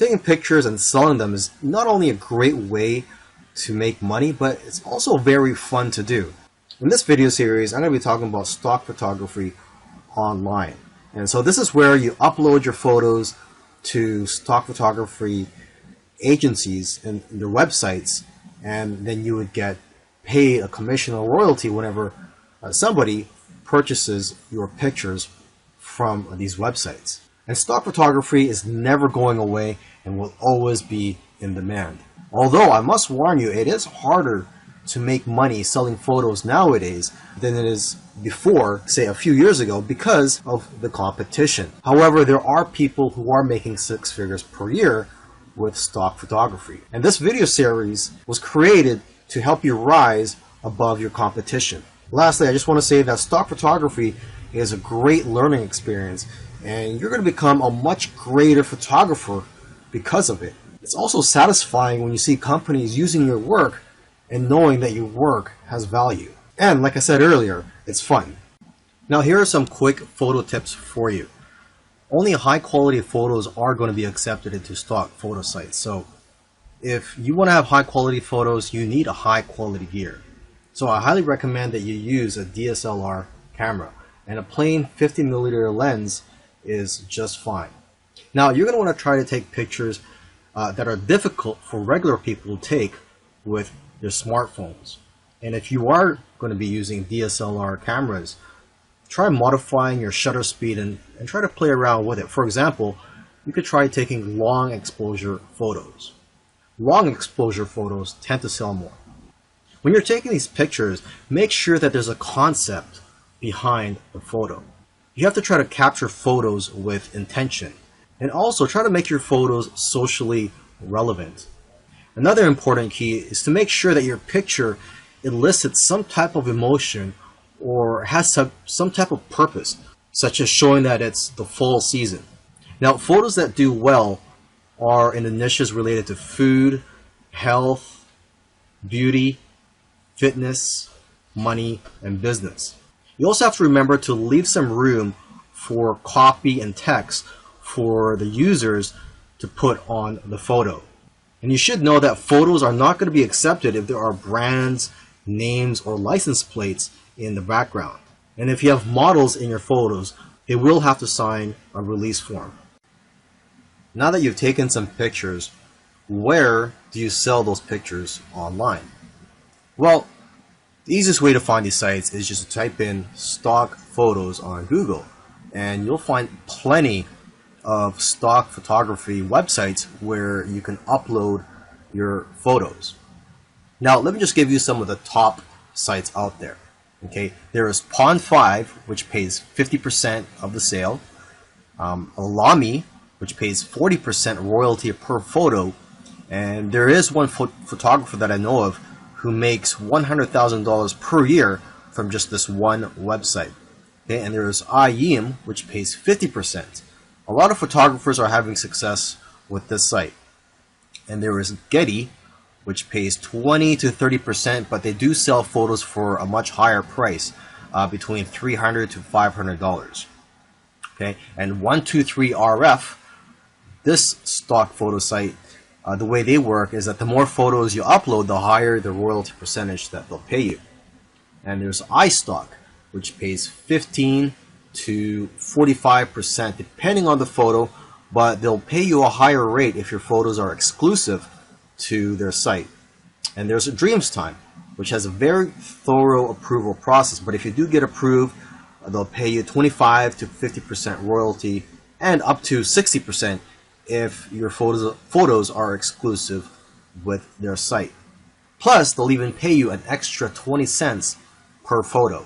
Taking pictures and selling them is not only a great way to make money, but it's also very fun to do. In this video series, I'm going to be talking about stock photography online. And so this is where you upload your photos to stock photography agencies and their websites, and then you would get paid a commission or royalty whenever somebody purchases your pictures from these websites. And stock photography is never going away and will always be in demand. Although I must warn you, it is harder to make money selling photos nowadays than it is before, say a few years ago, because of the competition. However, there are people who are making 6 figures per year with stock photography. And this video series was created to help you rise above your competition. Lastly, I just want to say that stock photography is a great learning experience, and you're going to become a much greater photographer because of it. It's also satisfying when you see companies using your work and knowing that your work has value. And like I said earlier, it's fun. Now here are some quick photo tips for you. Only high quality photos are going to be accepted into stock photo sites. So if you want to have high quality photos, you need a high quality gear. So I highly recommend that you use a DSLR camera, and a plain 50mm lens is just fine. Now you're going to want to try to take pictures that are difficult for regular people to take with their smartphones. And if you are going to be using DSLR cameras, try modifying your shutter speed and try to play around with it. For example, you could try taking long exposure photos. Long exposure photos tend to sell more. When you're taking these pictures, make sure that there's a concept behind the photo. You have to try to capture photos with intention, and also try to make your photos socially relevant. Another important key is to make sure that your picture elicits some type of emotion or has some type of purpose, such as showing that it's the fall season. Now, photos that do well are in the niches related to food, health, beauty, fitness, money, and business. You also have to remember to leave some room for copy and text for the users to put on the photo. And you should know that photos are not going to be accepted if there are brands, names, or license plates in the background. And if you have models in your photos, they will have to sign a release form. Now that you've taken some pictures, where do you sell those pictures online? Well, the easiest way to find these sites is just to type in stock photos on Google, and you'll find plenty of stock photography websites where you can upload your photos. Now let me just give you some of the top sites out there. Okay, there is Pond5, which pays 50% of the sale, Alami, which pays 40% royalty per photo, and there is one photographer that I know of who makes $100,000 per year from just this one website. Okay, and there is iYeem, which pays 50%. A lot of photographers are having success with this site. And there is Getty, which pays 20 to 30%, but they do sell photos for a much higher price, between $300 to $500. Okay, and 123RF, this stock photo site, the way they work is that the more photos you upload, the higher the royalty percentage that they'll pay you. And there's iStock, which pays 15 to 45% depending on the photo, but they'll pay you a higher rate if your photos are exclusive to their site. And there's a DreamsTime, which has a very thorough approval process, but if you do get approved, they'll pay you 25 to 50% royalty and up to 60% if your photos are exclusive with their site. Plus, they'll even pay you an extra 20 cents per photo.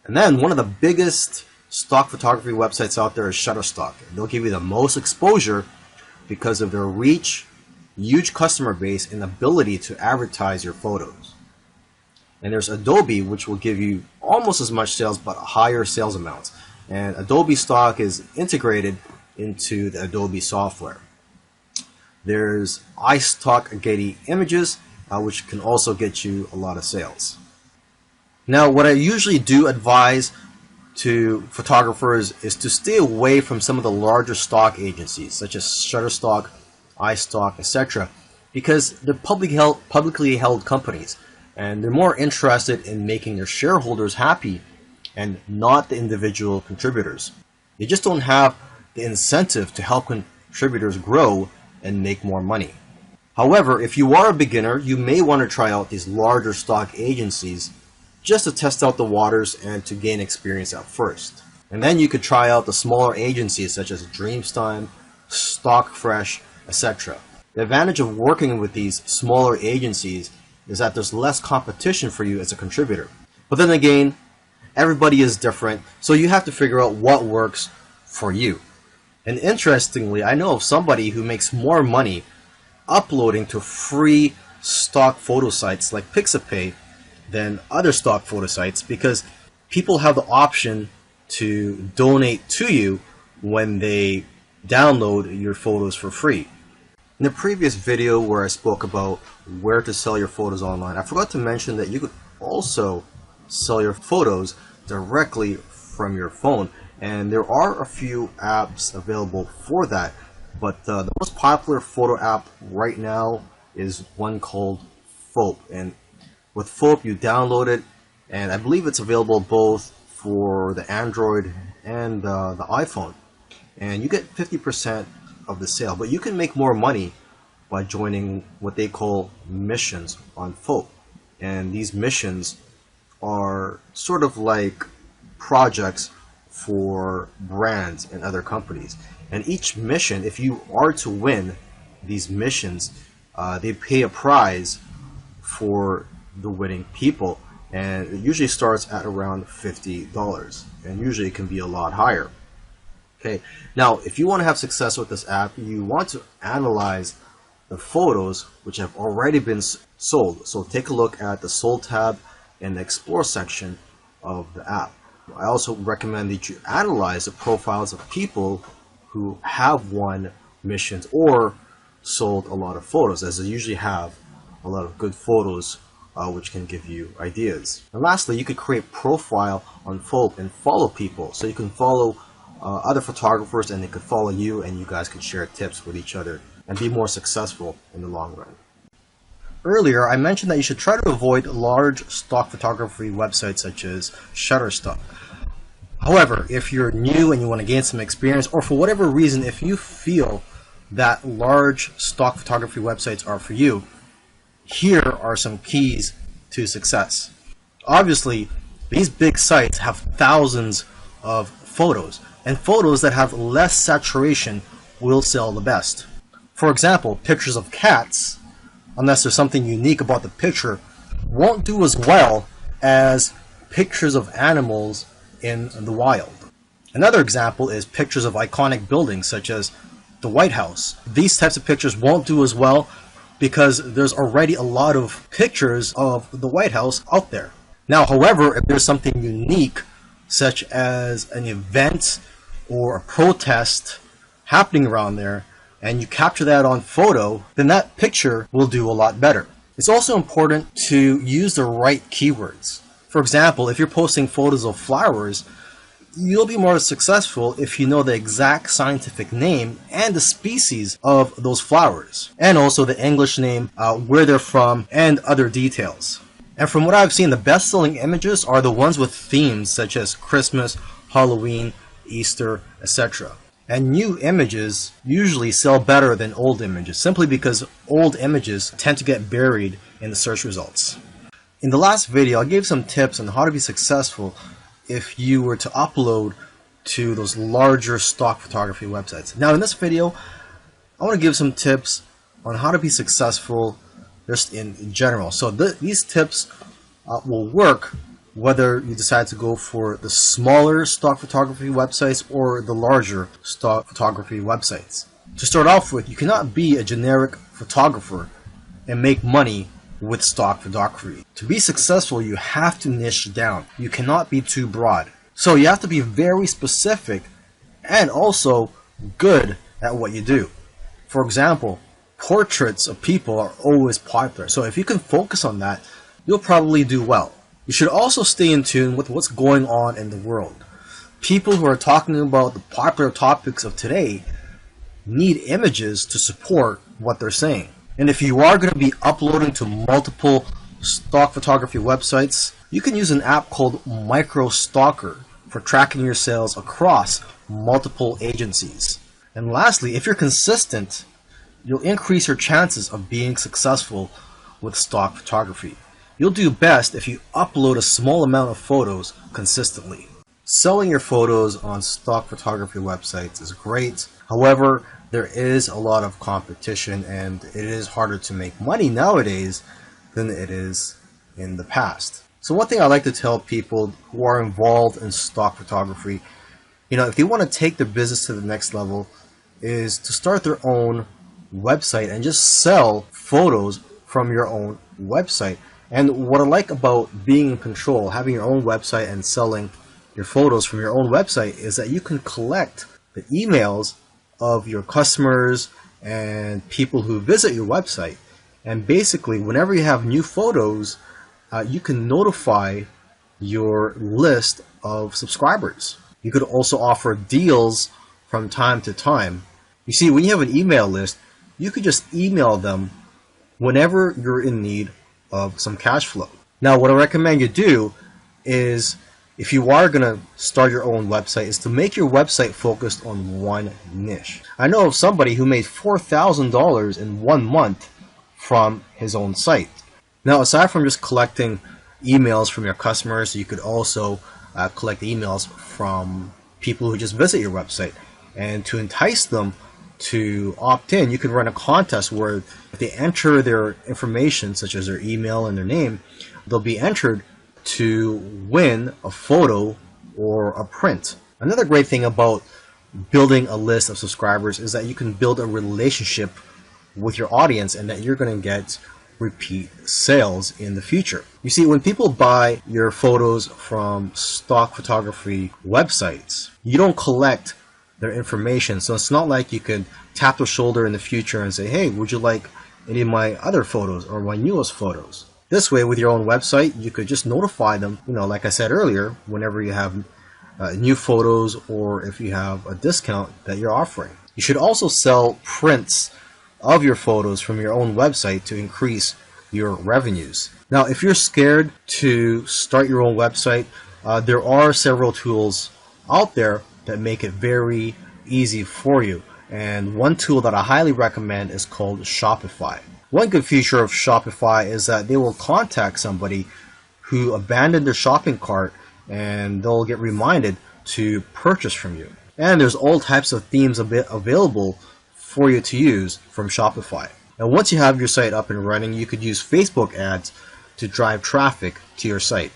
And then one of the biggest stock photography websites out there is Shutterstock. They'll give you the most exposure because of their reach, huge customer base, and ability to advertise your photos. And there's Adobe, which will give you almost as much sales but higher sales amounts. And Adobe stock is integrated into the Adobe software. There's iStock Getty Images, which can also get you a lot of sales. Now, what I usually do advise to photographers is to stay away from some of the larger stock agencies, such as Shutterstock iStock, etc. because they're publicly held companies, and they're more interested in making their shareholders happy and not the individual contributors. They just don't have the incentive to help contributors grow and make more money. However, if you are a beginner, you may want to try out these larger stock agencies just to test out the waters and to gain experience at first. And then you could try out the smaller agencies such as Dreamstime, Stockfresh, etc. The advantage of working with these smaller agencies is that there's less competition for you as a contributor. But then again, everybody is different, so you have to figure out what works for you. And interestingly, I know of somebody who makes more money uploading to free stock photo sites like Pixabay than other stock photo sites, because people have the option to donate to you when they download your photos for free. In the previous video where I spoke about where to sell your photos online, I forgot to mention that you could also sell your photos directly from your phone, and there are a few apps available for that, but the most popular photo app right now is one called Foap. And with Foap, you download it, and I believe it's available both for the Android and the iPhone, and you get 50% of the sale. But you can make more money by joining what they call missions on Foap, and these missions are sort of like projects for brands and other companies. And each mission, if you are to win these missions, they pay a prize for the winning people, and it usually starts at around $50, and usually it can be a lot higher. Okay, now if you want to have success with this app, you want to analyze the photos which have already been sold. So take a look at the sold tab in the explore section of the app. I also recommend that you analyze the profiles of people who have won missions or sold a lot of photos, as they usually have a lot of good photos which can give you ideas. And lastly, you could create profile on Foap and follow people. So you can follow other photographers, and they could follow you, and you guys could share tips with each other and be more successful in the long run. Earlier, I mentioned that you should try to avoid large stock photography websites such as Shutterstock. However, if you're new and you want to gain some experience, or for whatever reason, if you feel that large stock photography websites are for you, here are some keys to success. Obviously, these big sites have thousands of photos, and photos that have less saturation will sell the best. For example, pictures of cats, unless there's something unique about the picture, won't do as well as pictures of animals in the wild. Another example is pictures of iconic buildings such as the White House. These types of pictures won't do as well because there's already a lot of pictures of the White House out there. Now, however, if there's something unique such as an event or a protest happening around there, and you capture that on photo, then that picture will do a lot better. It's also important to use the right keywords. For example, if you're posting photos of flowers, you'll be more successful if you know the exact scientific name and the species of those flowers, and also the English name, where they're from, and other details. And from what I've seen, the best-selling images are the ones with themes such as Christmas, Halloween, Easter, etc. And new images usually sell better than old images, simply because old images tend to get buried in the search results. In the last video, I gave some tips on how to be successful if you were to upload to those larger stock photography websites. Now in this video, I want to give some tips on how to be successful just in general. So these tips will work whether you decide to go for the smaller stock photography websites or the larger stock photography websites. To start off with, you cannot be a generic photographer and make money with stock photography. To be successful, you have to niche down. You cannot be too broad. So you have to be very specific and also good at what you do. For example, portraits of people are always popular. So if you can focus on that, you'll probably do well. You should also stay in tune with what's going on in the world. People who are talking about the popular topics of today need images to support what they're saying. And if you are going to be uploading to multiple stock photography websites, you can use an app called MicroStalker for tracking your sales across multiple agencies. And lastly, if you're consistent, you'll increase your chances of being successful with stock photography. You'll do best if you upload a small amount of photos consistently. Selling your photos on stock photography websites is great. However, there is a lot of competition and it is harder to make money nowadays than it is in the past. So one thing I like to tell people who are involved in stock photography, if they want to take their business to the next level, is to start their own website and just sell photos from your own website. And what I like about being in control, having your own website and selling your photos from your own website, is that you can collect the emails of your customers and people who visit your website. And basically, whenever you have new photos, you can notify your list of subscribers. You could also offer deals from time to time. You see, when you have an email list, you could just email them whenever you're in need of some cash flow. Now, what I recommend you do is, if you are going to start your own website, is to make your website focused on one niche. I know of somebody who made $4,000 in 1 month from his own site. Now, aside from just collecting emails from your customers, you could also collect emails from people who just visit your website. And to entice them to opt in, you could run a contest where if they enter their information, such as their email and their name, they'll be entered to win a photo or a print. Another great thing about building a list of subscribers is that you can build a relationship with your audience and that you're going to get repeat sales in the future. You see, when people buy your photos from stock photography websites, you don't collect their information. So it's not like you could tap their shoulder in the future and say, hey, would you like any of my other photos or my newest photos? This way, with your own website, you could just notify them, like I said earlier, whenever you have new photos or if you have a discount that you're offering. You should also sell prints of your photos from your own website to increase your revenues. Now, if you're scared to start your own website, there are several tools out there that make it very easy for you. And one tool that I highly recommend is called Shopify. One good feature of Shopify is that they will contact somebody who abandoned their shopping cart and they'll get reminded to purchase from you. And there's all types of themes available for you to use from Shopify. And once you have your site up and running, you could use Facebook ads to drive traffic to your site.